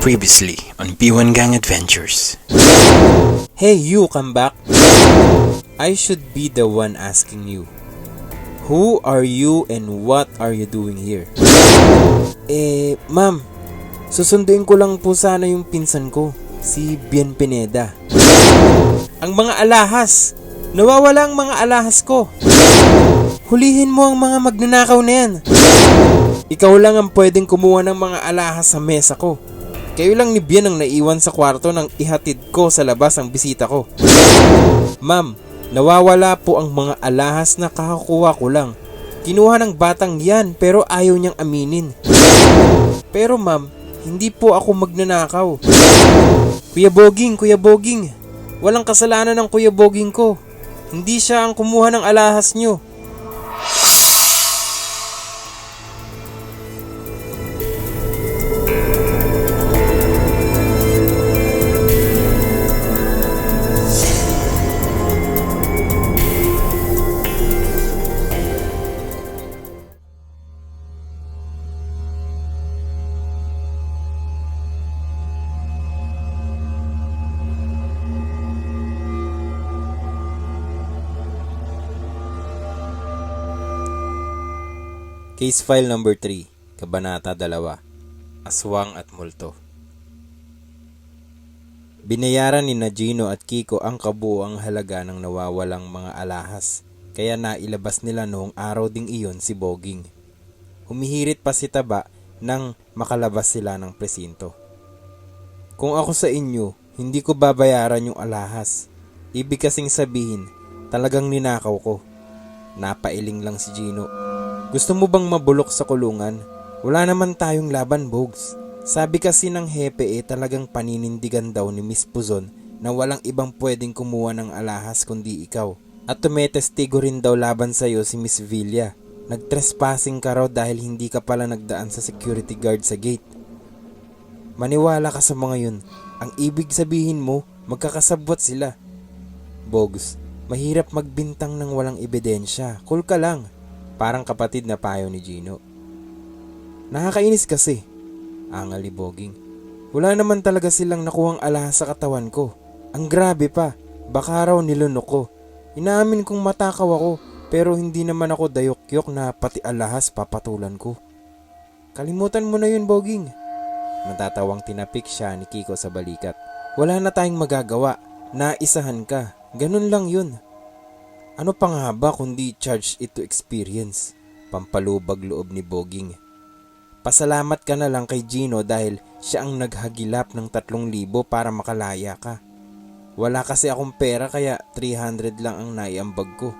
Previously on B1 Gang Adventures. Hey, you come back. I should be the one asking you. Who are you and what are you doing here? Ma'am, susunduin ko lang po sana yung pinsan ko, si Bien Pineda. Ang mga alahas! Nawawala ang mga alahas ko! Hulihin mo ang mga magnanakaw na yan! Ikaw lang ang pwedeng kumuha ng mga alahas sa mesa ko. Kayo lang ni Bien ang naiwan sa kwarto nang ihatid ko sa labas ang bisita ko. Ma'am, nawawala po ang mga alahas na kakakuha ko lang. Kinuha ng batang yan pero ayaw niyang aminin. Pero ma'am, hindi po ako magnanakaw. Kuya Boging, walang kasalanan ng Kuya Boging ko. Hindi siya ang kumuha ng alahas niyo. Case File Number 3, Kabanata 2, Aswang at Multo. Binayaran ni Gino at Kiko ang kabuuang halaga ng nawawalang mga alahas, kaya nailabas nila noong araw ding iyon si Boging. Humihirit pa si Taba nang makalabas sila ng presinto. Kung ako sa inyo, hindi ko babayaran yung alahas. Ibig kasing sabihin, talagang ninakaw ko. Napailing lang si Gino. Gusto mo bang mabulok sa kulungan? Wala naman tayong laban, Bogs. Sabi kasi ng hepe talagang paninindigan daw ni Miss Puzon na walang ibang pwedeng kumuha ng alahas kundi ikaw. At tumetestigo rin daw laban sa'yo si Miss Villa. Nagtrespassing ka raw dahil hindi ka pala nagdaan sa security guard sa gate. Maniwala ka sa mga yun. Ang ibig sabihin mo, magkakasabwat sila. Bogs, mahirap magbintang ng walang ebidensya. Cool ka lang. Parang kapatid na payo ni Gino. Nakakainis kasi. Angal ni Boging. Wala naman talaga silang nakuhang alahas sa katawan ko. Ang grabe pa. Baka raw nilunok ko. Inaamin kong matakaw ako. Pero hindi naman ako dayok-yok na pati alahas papatulan ko. Kalimutan mo na yun, Boging. Natatawang tinapik siya ni Kiko sa balikat. Wala na tayong magagawa. Naisahan ka. Ganun lang yun. Ano pa nga ba kundi charge it to experience? Pampalubag loob ni Boging. Pasalamat ka na lang kay Gino dahil siya ang naghagilap ng 3,000 para makalaya ka. Wala kasi akong pera kaya 300 lang ang naiambag ko.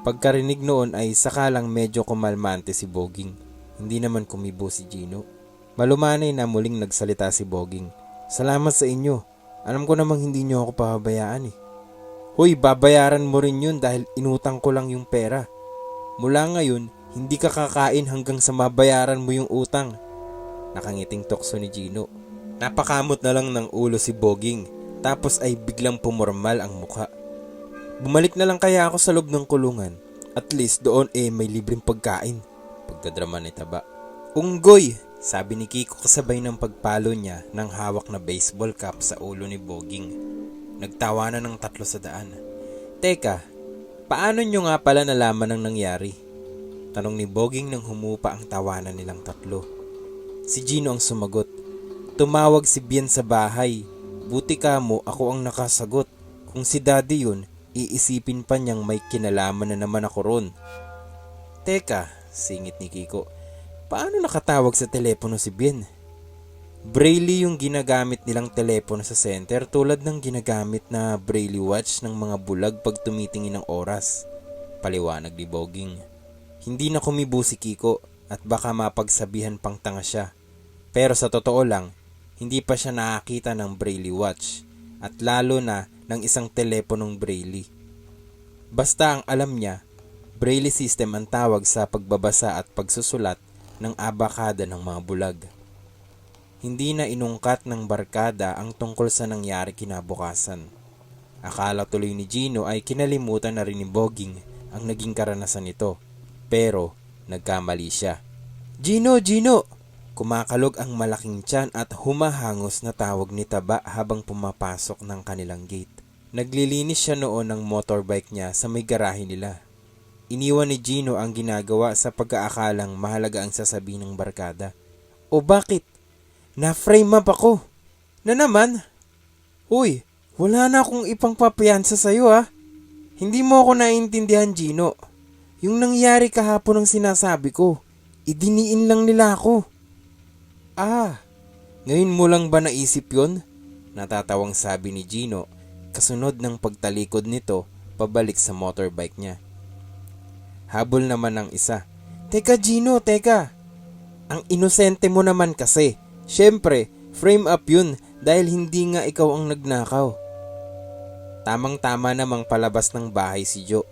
Pagkarinig noon ay sakalang medyo kumalmante si Boging. Hindi naman kumibo si Gino. Malumanay na muling nagsalita si Boging. Salamat sa inyo. Alam ko namang hindi nyo ako pababayaan eh. Hoy, babayaran mo rin yun dahil inutang ko lang yung pera. Mula ngayon, hindi ka kakain hanggang sa mabayaran mo yung utang. Nakangiting tukso ni Gino. Napakamot na lang ng ulo si Boging, tapos ay biglang pumormal ang mukha. Bumalik na lang kaya ako sa loob ng kulungan. At least doon may libreng pagkain. Pagdadrama ni Taba. Unggoy! Sabi ni Kiko kasabay ng pagpalo niya ng hawak na baseball cap sa ulo ni Boging. Nagtawanan ng 3 sa daan. Teka, paano nyo nga pala nalaman ang nangyari? Tanong ni Boging nang humupa ang tawanan nilang 3. Si Gino ang sumagot. Tumawag si Bien sa bahay. Buti ka mo ako ang nakasagot. Kung si Daddy yun, iisipin pa niyang may kinalaman na naman ako ron. Teka, singit ni Kiko. Paano nakatawag sa telepono si Bien? Braille yung ginagamit nilang telepono sa center tulad ng ginagamit na Braille watch ng mga bulag pag tumitingin ng oras. Paliwanag ni Boging. Hindi na kumibo si Kiko at baka mapagsabihan pang tanga siya. Pero sa totoo lang, hindi pa siya nakakita ng Braille watch at lalo na ng isang teleponong Braille. Basta ang alam niya, Braille system ang tawag sa pagbabasa at pagsusulat ng abakada ng mga bulag. Hindi na inungkat ng barkada ang tungkol sa nangyari kinabukasan. Akala tuloy ni Gino ay kinalimutan na rin ni Boging ang naging karanasan nito. Pero nagkamali siya. Gino! Kumakalog ang malaking tiyan at humahangos na tawag ni Taba habang pumapasok ng kanilang gate. Naglilinis siya noon ng motorbike niya sa may garahe nila. Iniwan ni Gino ang ginagawa sa pag-aakalang mahalaga ang sasabihin ng barkada. O bakit? Na-frame up ako. Na naman? Uy, wala na akong ipangpapayansa sa'yo ha. Hindi mo ako naiintindihan, Gino. Yung nangyari kahapon ang sinasabi ko. Idiniin lang nila ako. Ah, ngayon mo lang ba naisip yun? Natatawang sabi ni Gino, kasunod ng pagtalikod nito pabalik sa motorbike niya. Habol naman ng isa. Teka Gino, teka. Ang inosente mo naman kasi. Syempre, frame up yun dahil hindi nga ikaw ang nagnakaw. Tamang-tama namang palabas ng bahay si Jo.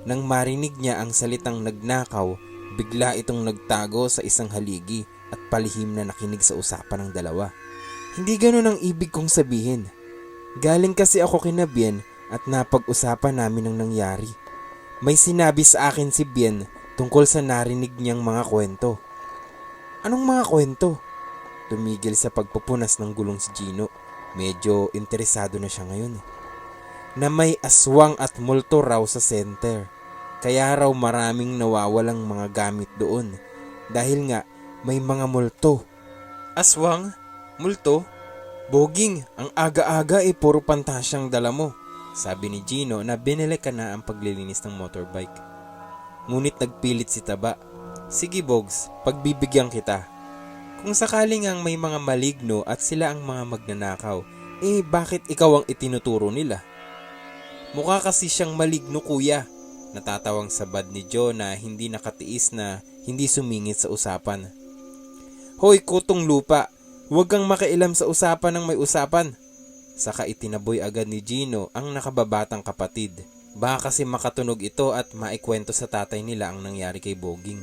Nang marinig niya ang salitang nagnakaw, bigla itong nagtago sa isang haligi at palihim na nakinig sa usapan ng dalawa. Hindi ganun ang ibig kong sabihin. Galing kasi ako kina Bien at napag-usapan namin ang nangyari. May sinabi sa akin si Bien tungkol sa narinig niyang mga kwento. Anong mga kwento? Tumigil sa pagpupunas ng gulong si Gino. Medyo interesado na siya ngayon. Na may aswang at multo raw sa center. Kaya raw maraming nawawalang mga gamit doon. Dahil nga may mga multo. Aswang? Multo? Boging, ang aga-aga puro pantasyang dala mo. Sabi ni Gino na binili ka na ang paglilinis ng motorbike. Ngunit nagpilit si Taba. Sige Bogs, pagbibigyan kita. Kung sakaling ang may mga maligno at sila ang mga magnanakaw, bakit ikaw ang itinuturo nila? Mukha kasi siyang maligno kuya. Natatawang sabad ni Joe na hindi nakatiis na hindi sumingit sa usapan. Hoy kutong lupa, huwag kang makialam sa usapan ng may usapan. Saka itinaboy agad ni Gino ang nakababatang kapatid. Baka kasi makatunog ito at maikwento sa tatay nila ang nangyari kay Boging.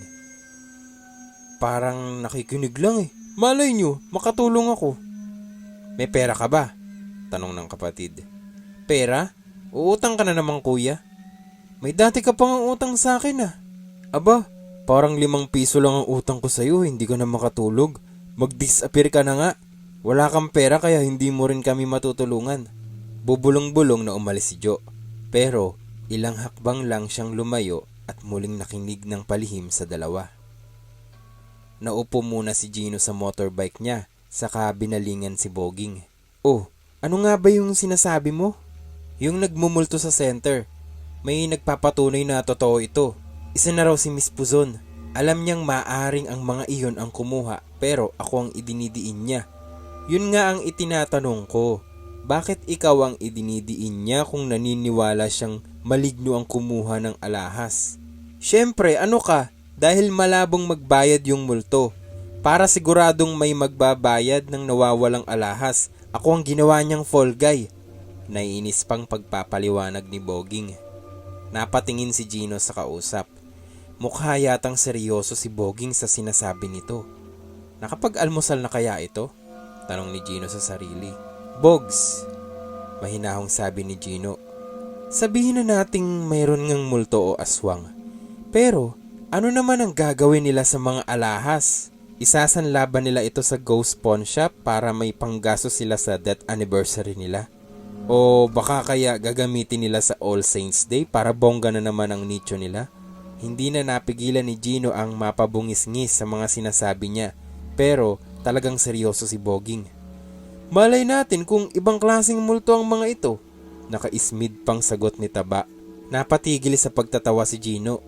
Parang nakikinig lang Malay nyo, makatulong ako. May pera ka ba? Tanong ng kapatid. Pera? Uutang ka na naman kuya. May dati ka pang utang sa akin Aba, parang 5 piso lang ang utang ko sa'yo, hindi ka na makatulog. Mag-disappear ka na nga. Wala kang pera kaya hindi mo rin kami matutulungan. Bubulong-bulong na umalis si Joe. Pero ilang hakbang lang siyang lumayo at muling nakinig ng palihim sa dalawa. Naupo muna si Gino sa motorbike niya, saka binalingan si Boging. Oh, ano nga ba yung sinasabi mo? Yung nagmumulto sa center. May nagpapatunay na totoo ito. Isa na raw si Miss Puzon. Alam niyang maaring ang mga iyon ang kumuha pero ako ang idinidiin niya. Yun nga ang itinatanong ko. Bakit ikaw ang idinidiin niya kung naniniwala siyang maligno ang kumuha ng alahas? Siyempre, ano ka? Dahil malabong magbayad yung multo. Para siguradong may magbabayad ng nawawalang alahas, ako ang ginawa niyang fall guy. Naiinis pang pagpapaliwanag ni Boging. Napatingin si Gino sa kausap. Mukha yatang seryoso si Boging sa sinasabi nito. Nakapag-almusal na kaya ito? Tanong ni Gino sa sarili. Bogs, mahinahong sabi ni Gino. Sabihin na nating mayroon ngang multo o aswang. Pero ano naman ang gagawin nila sa mga alahas? Isasanlaban nila ito sa ghost pawn shop para may panggastos sila sa death anniversary nila? O baka kaya gagamitin nila sa All Saints Day para bongga na naman ang nicho nila? Hindi na napigilan ni Gino ang mapabungis-ngis sa mga sinasabi niya. Pero talagang seryoso si Boging. Malay natin kung ibang klaseng multo ang mga ito. Nakaismid pang sagot ni Taba. Napatigil sa pagtatawa si Gino.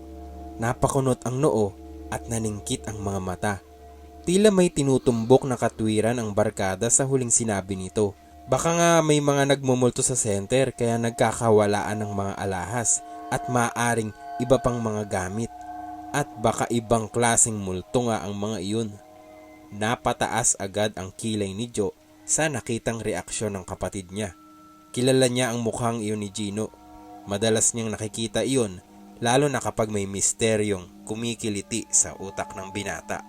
Napakunot ang noo at naningkit ang mga mata. Tila may tinutumbok na katwiran ang barkada sa huling sinabi nito. Baka nga may mga nagmumulto sa center kaya nagkakawalaan ng mga alahas at maaring iba pang mga gamit. At baka ibang klaseng multo nga ang mga iyon. Napataas agad ang kilay ni Joe sa nakitang reaksyon ng kapatid niya. Kilala niya ang mukhang iyon ni Gino. Madalas niyang nakikita iyon lalo na kapag may misteryong kumikiliti sa utak ng binata.